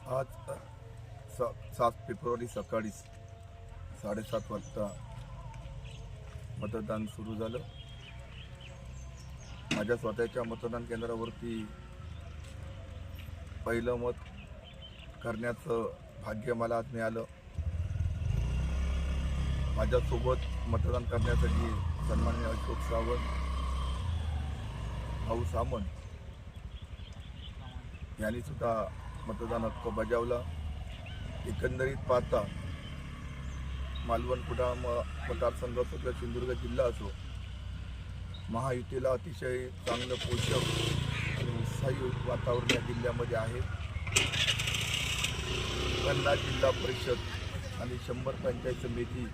आज 7 फेब्रुवारी सकाळी 7:30 वाजता मतदान सुरू झालं. माझ्या स्वतःच्या मतदान केंद्रावरती पहिलं मत करण्याचं भाग्य मला आज मिळालं. माझ्यासोबत मतदान करण्यासाठी सन्माननीय अशोक सावंत, भाऊ सामंत यांनी सुद्धा मतदान हक्क बजावला. एकंदरीत पाहता मालवण कुडाळ मतदारसंघ असो किंवा सिंधुदुर्ग जिल्हा असो, महायुतीला अतिशय चांगलं पोषक आणि उत्साही वातावरण या जिल्ह्यामध्ये आहे. 50 जिल्हा परिषद आणि 100 पंचायत समिती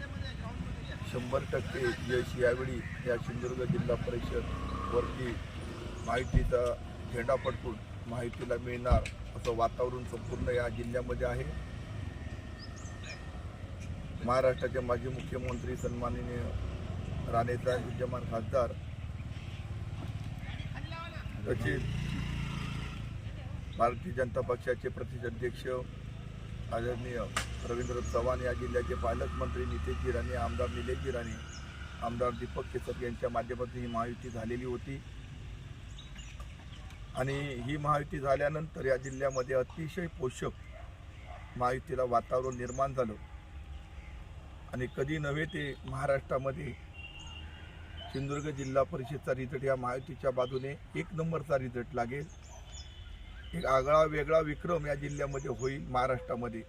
100% यश यावेळी या सिंधुदुर्ग जिल्हा परिषदवरती महायुतीचा झेंडा फडकून महायुतीला मिळणार असं वातावरण संपूर्ण या जिल्ह्यामध्ये आहे. महाराष्ट्राचे माजी मुख्यमंत्री सन्माननीय राणेसाहेब, विद्यमान खासदार, तसेच भारतीय जनता पक्षाचे प्रदेशाध्यक्ष आदरणीय रवींद्र चव्हाण, या जिल्ह्याचे पालकमंत्री नितेशजी राणे, आमदार निलेशजी राणे, आमदार दीपक केसर यांच्या माध्यमातून ही महायुती झालेली होती. आणि ही महायुती झाल्यानंतर या जिल्ह्यामध्ये अतिशय पोषक महायुतीला वातावरण निर्माण झालं. आणि कधी नव्हे ते महाराष्ट्रामध्ये सिंधुदुर्ग जिल्हा परिषदचा रिझल्ट या महायुतीच्या बाजूने 1 नंबरचा रिझल्ट लागेल. एक आगळा वेगळा विक्रम या जिल्ह्यामध्ये होईल महाराष्ट्रामध्ये.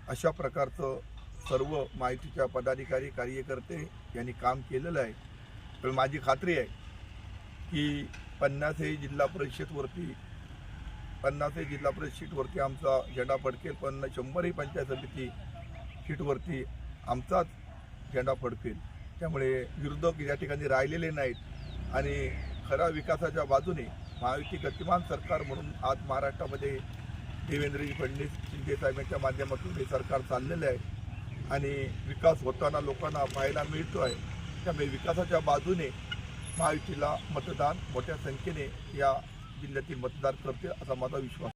अशा प्रकारचं सर्व महायुतीच्या पदाधिकारी कार्यकर्ते यांनी काम केलेलं आहे. तर माझी खात्री आहे की 50 जिल्हा परिषदवरती 50 जिल्हा परिषद सीटवरती आमचा झेंडा फडकेल, पण 100 पंचायत समिती सीटवरती आमचाच झेंडा फडकेल. त्यामुळे विरोधक या ठिकाणी राहिलेले नाहीत आणि खऱ्या विकासाच्या बाजूने महायुती गतिमान सरकार म्हणून आज महाराष्ट्रामध्ये देवेंद्रजी फडणवीस शिंदे साहेबांच्या माध्यमातून हे सरकार चाललेलं आहे आणि विकास होताना लोकांना पाहायला मिळतो आहे. त्यामुळे विकासाच्या बाजूने महायुतीला मतदान मोठ्या संख्येने या जिल्ह्यातील मतदार करतील असा माझा विश्वास.